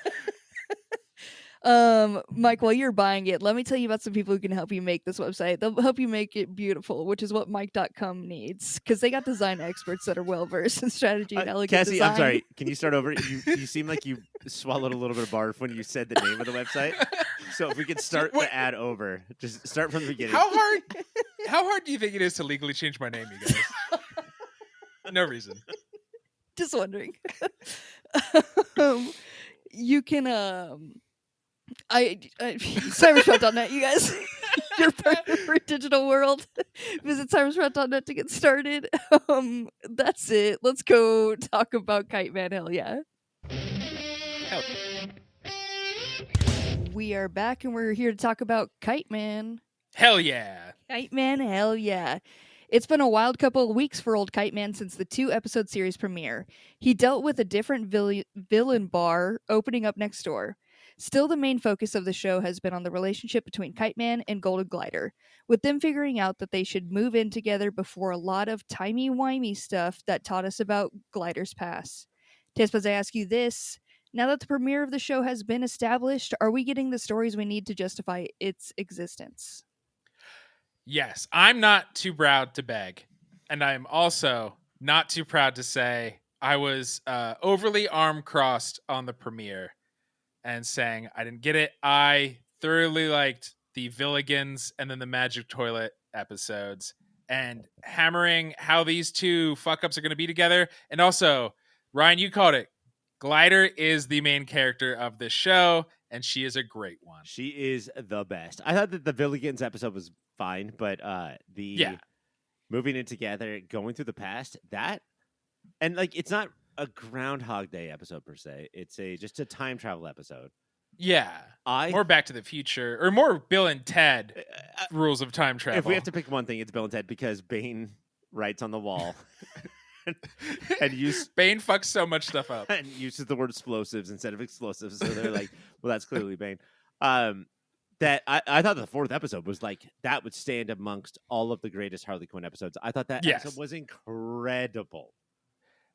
Mike, while you're buying it, let me tell you about some people who can help you make this website. They'll help you make it beautiful, which is what Mike.com needs, because they got design experts that are well versed in strategy and elegant Cassie, design. I'm sorry. Can you start over? You seem like you swallowed a little bit of barf when you said the name of the website. So if we could start the ad over, just start from the beginning. How hard do you think it is to legally change my name, you guys? No reason. Just wondering. You can cybershout.net, you guys. You're part of our digital world. Visit cybershout.net to get started. That's it. Let's go talk about Kite Man. Hell yeah. We are back and we're here to talk about Kite Man. Hell yeah. Kite Man, hell yeah. It's been a wild couple of weeks for old Kite Man since the 2-episode series premiere. He dealt with a different villain bar opening up next door. Still, the main focus of the show has been on the relationship between Kite Man and Golden Glider, with them figuring out that they should move in together before a lot of timey-wimey stuff that taught us about Glider's past. Tespaz, I ask you this. Now that the premiere of the show has been established, are we getting the stories we need to justify its existence? Yes, I'm not too proud to beg. And I'm also not too proud to say I was overly arm-crossed on the premiere and saying I didn't get it. I thoroughly liked the Villigans and then the Magic Toilet episodes and hammering how these two fuck-ups are going to be together. And also, Ryan, you called it. Glider is the main character of this show, and she is a great one. She is the best. I thought that the Villigans episode was fine, but moving it together, going through the past, and it's not a Groundhog Day episode per se. It's just a time travel episode. Yeah, more Back to the Future or more Bill and Ted rules of time travel. If we have to pick one thing, it's Bill and Ted because Bane writes on the wall. and Bane fucks so much stuff up and uses the word explosives instead of explosives. So they're like, well, that's clearly Bane. That I thought the 4th episode was that would stand amongst all of the greatest Harley Quinn episodes. I thought that episode was incredible.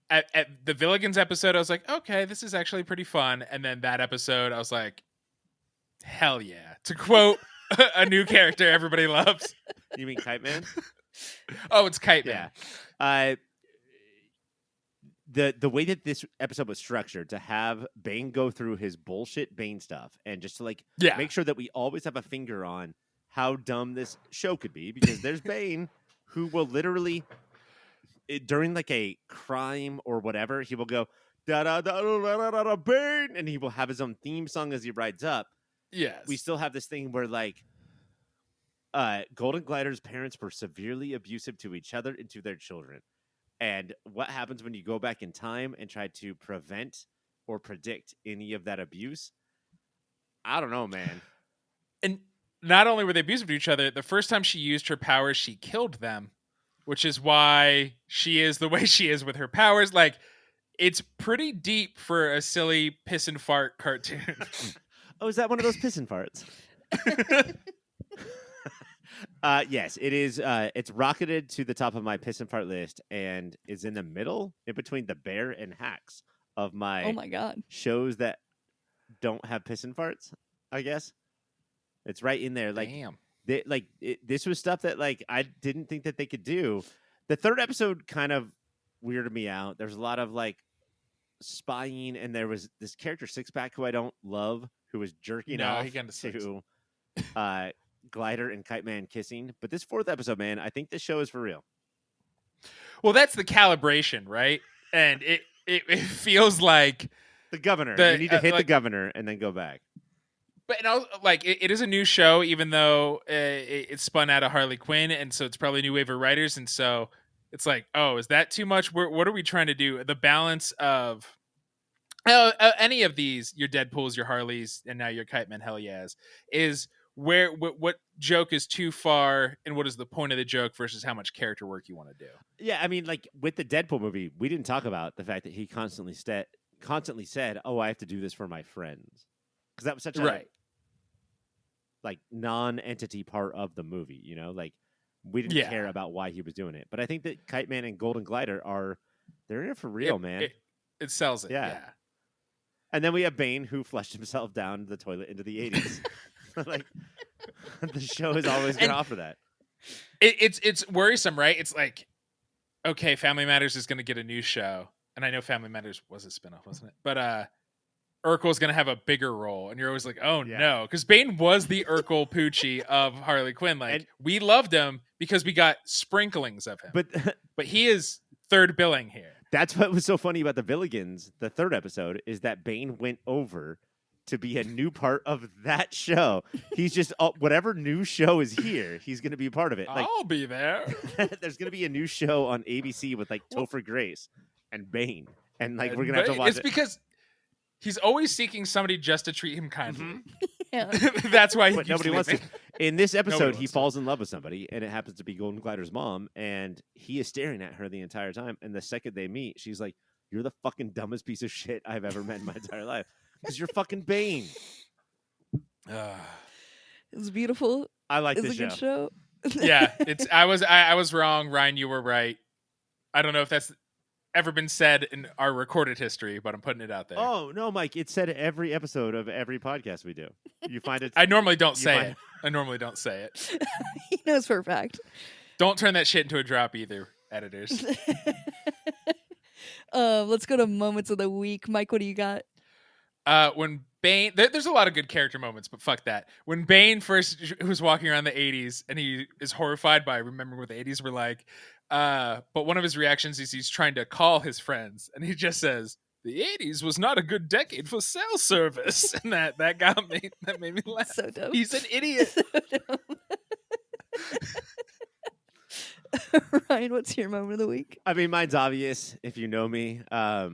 At the Villigans episode, I was like, okay, this is actually pretty fun. And then that episode, I was like, hell yeah. To quote a new character everybody loves. You mean Kite Man? Oh, it's Kite Man. Yeah. The way that this episode was structured, to have Bane go through his bullshit Bane stuff and just to make sure that we always have a finger on how dumb this show could be, because there's Bane who will literally during a crime or whatever, he will go da da da da da da Bane, and he will have his own theme song as he rides up. Yes, we still have this thing where Golden Glider's parents were severely abusive to each other and to their children. And what happens when you go back in time and try to prevent or predict any of that abuse? I don't know, man. And not only were they abusive to each other, the first time she used her powers, she killed them, which is why she is the way she is with her powers. it's pretty deep for a silly piss and fart cartoon. Oh, is that one of those piss and farts? Yes, it is. It's rocketed to the top of my piss and fart list, and is in the middle, in between the Bear and Hacks of my Oh my god. shows that don't have piss and farts. I guess it's right in there. Like, Damn. this was stuff that like I didn't think that they could do. The third episode kind of weirded me out. There's a lot of like spying, and there was this character Six Pack who I don't love, who was jerking off he kinda sucks. to Glider and Kite Man kissing. But this fourth episode, man, I think this show is for real. Well, that's the calibration, right? And it feels like The governor. The- you need to hit the like- governor and then go back. But like it is a new show, even though it spun out of Harley Quinn, and so it's probably a new wave of writers, and so it's like, oh, is that too much? What are we trying to do? The balance of any of these, your Deadpools, your Harleys, and now your Kite Man, hell yes, is where what joke is too far, and what is the point of the joke versus how much character work you want to do. Yeah, I mean, like with the Deadpool movie, we didn't talk about the fact that he constantly said, "Oh, I have to do this for my friends," because that was such a Right. like non-entity part of the movie. You know, like we didn't Yeah. care about why he was doing it. But I think that Kite Man and Golden Glider they're in it for real, man. It sells it. Yeah. Yeah. And then we have Bane, who flushed himself down the toilet into the 80s. Like the show is always going to offer that. It's worrisome, right? It's like, okay, Family Matters is going to get a new show, and I know Family Matters was a spinoff, wasn't it? But Urkel's going to have a bigger role, and you're always like, oh Yeah. no, because Bane was the Urkel Poochie of Harley Quinn. Like, And- we loved him because we got sprinklings of him, But he is third billing here. that's what was so funny about the Villigans, the third episode, is that Bane went over to be a new part of that show. He's just whatever new show is here, he's going to be a part of it. Like I'll be there. there's going to be a new show on ABC with like Topher Grace and Bane, and like we're going to have to watch It's it. because he's always seeking somebody just to treat him kindly. Yeah. That's why he But keeps nobody wants to. leaving. In this episode, he wants to. falls in love with somebody, and it happens to be Golden Glider's mom, and he is staring at her the entire time. And the second they meet, she's like, "You're the fucking dumbest piece of shit I've ever met in my entire life, because you're fucking Bane." It's beautiful. I like It's this a good show. show. Yeah, I was wrong. Ryan, you were right. I don't know if that's ever been said in our recorded history, but I'm putting it out there. Oh no, Mike! It's said every episode of every podcast we do. You find it. I normally don't you say find- it. I normally don't say it. He knows for a fact. Don't turn that shit into a drop either, editors. Let's go to moments of the week. Mike, what do you got? When Bane, there's a lot of good character moments, but fuck that. When Bane first was walking around the 80s and he is horrified by remembering what the 80s were like, but one of his reactions is he's trying to call his friends, and he just says, "The 80s was not a good decade for cell service," and that made me laugh. So dope. He's an idiot. So dope. Ryan, what's your moment of the week? I mean, mine's obvious if you know me. Kite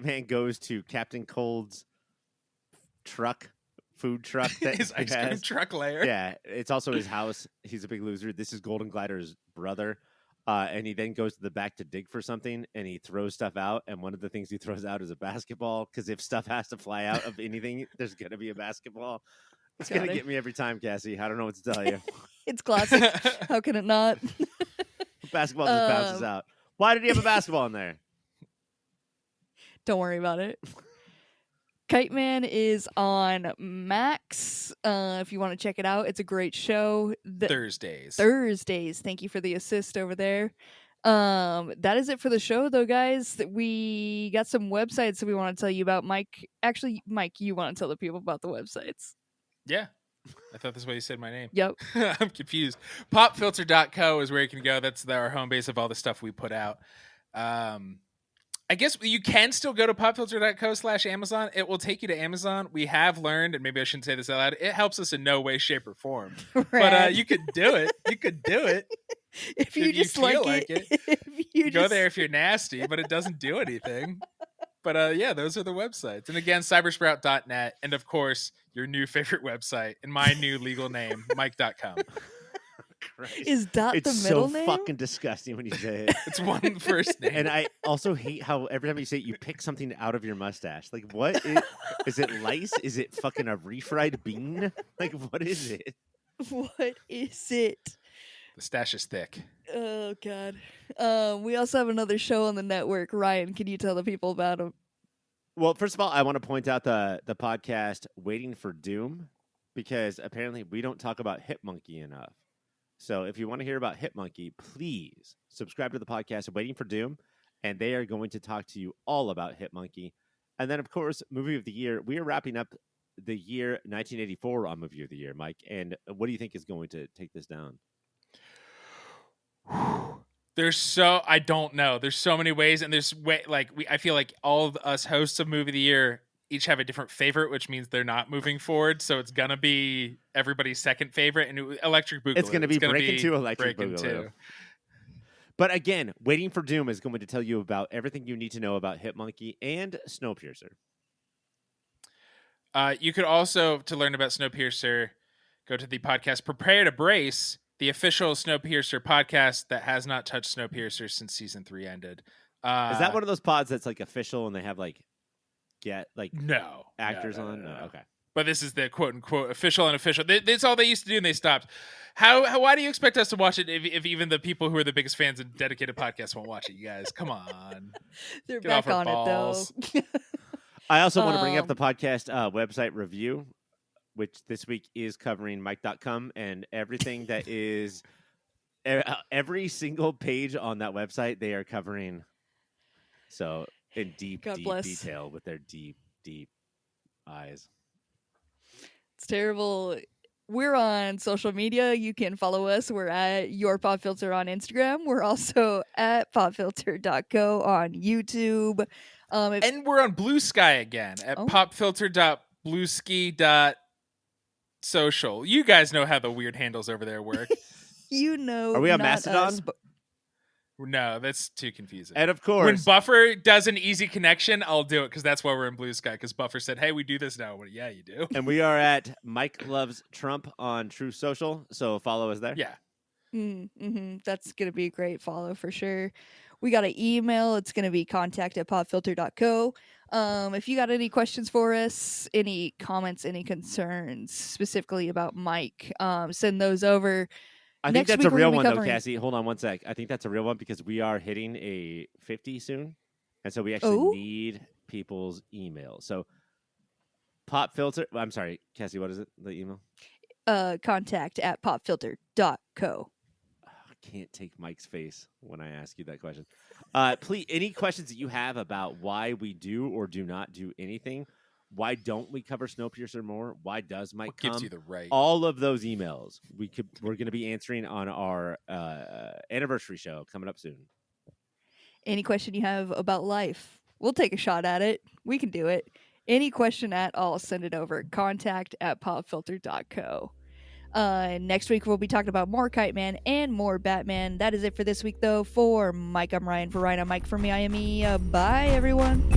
Man goes to Captain Cold's food truck that His he ice cream has. truck layer. Yeah, it's also his house. He's a big loser. This is Golden Glider's brother. And he then goes to the back to dig for something, and he throws stuff out. And one of the things he throws out is a basketball, because if stuff has to fly out of anything, there's going to be a basketball. It's going Got to it. get me every time, Cassie. I don't know what to tell you. It's classic. How can it not? Basketball just bounces out. Why did he have a basketball in there? Don't worry about it. Kite Man is on Max. If you want to check it out, it's a great show. Thursdays. Thursdays. Thank you for the assist over there. That is it for the show, though, guys. We got some websites that we want to tell you about. Mike, you want to tell the people about the websites? Yeah. I thought that's why you said my name. Yep. I'm confused. Popfilter.co is where you can go. That's our home base of all the stuff we put out. I guess you can still go to popfilter.co/Amazon. It will take you to Amazon. We have learned, and maybe I shouldn't say this out loud, it helps us in no way, shape, or form. But Rad. you could do it. You could do it. if you if you just feel like like it, it, if you Go just, there if you're nasty, but it doesn't do anything. But yeah, those are the websites. And again, cybersprout.net. And of course, your new favorite website and my new legal name, Mike.com. Christ. Is Dot It's the middle so name? fucking disgusting when you say it. It's one first name. And I also hate how every time you say it, you pick something out of your mustache. Like, what is it? Lice? Is it fucking a refried bean? Like, what is it? What is it? The stash is thick. Oh God. We also have another show on the network. Ryan, can you tell the people about him? Well, first of all, I want to point out the podcast Waiting for Doom, because apparently we don't talk about Hitmonkey enough. So if you want to hear about Hitmonkey, please subscribe to the podcast Waiting for Doom, and they are going to talk to you all about Hitmonkey. And then, of course, Movie of the Year. We are wrapping up the year 1984 on Movie of the Year, Mike. And what do you think is going to take this down? I don't know. There's so many ways, and I feel like all of us hosts of Movie of the Year each have a different favorite, which means they're not moving forward. So it's gonna be everybody's second favorite, and Electric Boogaloo. It's gonna be Breakin' 2 Electric Breakin' Boogaloo. 2. But again, Waiting for Doom is going to tell you about everything you need to know about Hitmonkey and Snowpiercer. You could also, to learn about Snowpiercer, go to the podcast Prepare to Brace, the official Snowpiercer podcast that has not touched Snowpiercer since season 3 ended. Is that one of those pods that's like official and they have like no actors no, on? no. No, okay. But this is the quote unquote official and official. That's all they used to do, and they stopped. Why do you expect us to watch it if even the people who are the biggest fans of dedicated podcasts won't watch it? You guys, come on. They're Get back off our on balls. it though. I also want to bring up the podcast website review, which this week is covering Mike.com, and everything that is every single page on that website they are covering. So in deep detail with their deep eyes. It's terrible. We're on social media. You can follow us. We're at Your Pop Filter on Instagram. We're also at popfilter.co on YouTube. And we're on Blue Sky again at popfilter.bluesky.social. You guys know how the weird handles over there work. You know, are we on not Mastodon? us, but No, that's too confusing. And of course, when Buffer does an easy connection, I'll do it because that's why we're in Blue Sky. Because Buffer said, "Hey, we do this now." Well, yeah, you do. And we are at Mike Loves Trump on True Social, so follow us there. Yeah. Mm-hmm. That's going to be a great follow for sure. We got an email. It's going to be contact@popfilter.co. If you got any questions for us, any comments, any concerns specifically about Mike, send those over. I think that's a real one, though, Cassie. Hold on one sec. I think that's a real one because we are hitting a 50 soon. And so we actually need people's emails. So popfilter. I'm sorry, Cassie, what is it? The email? Contact@popfilter.co. I can't take Mike's face when I ask you that question. Please, any questions that you have about why we do or do not do anything, why don't we cover Snowpiercer more? Why does Mike what come? gives you the right? All of those emails we're going to be answering on our anniversary show coming up soon. Any question you have about life, we'll take a shot at it. We can do it. Any question at all, send it over. Contact@popfilter.co. Next week, we'll be talking about more Kite Man and more Batman. That is it for this week, though. For Mike, I'm Ryan. For Ryan, I'm Mike. For me, I am E. Bye, everyone.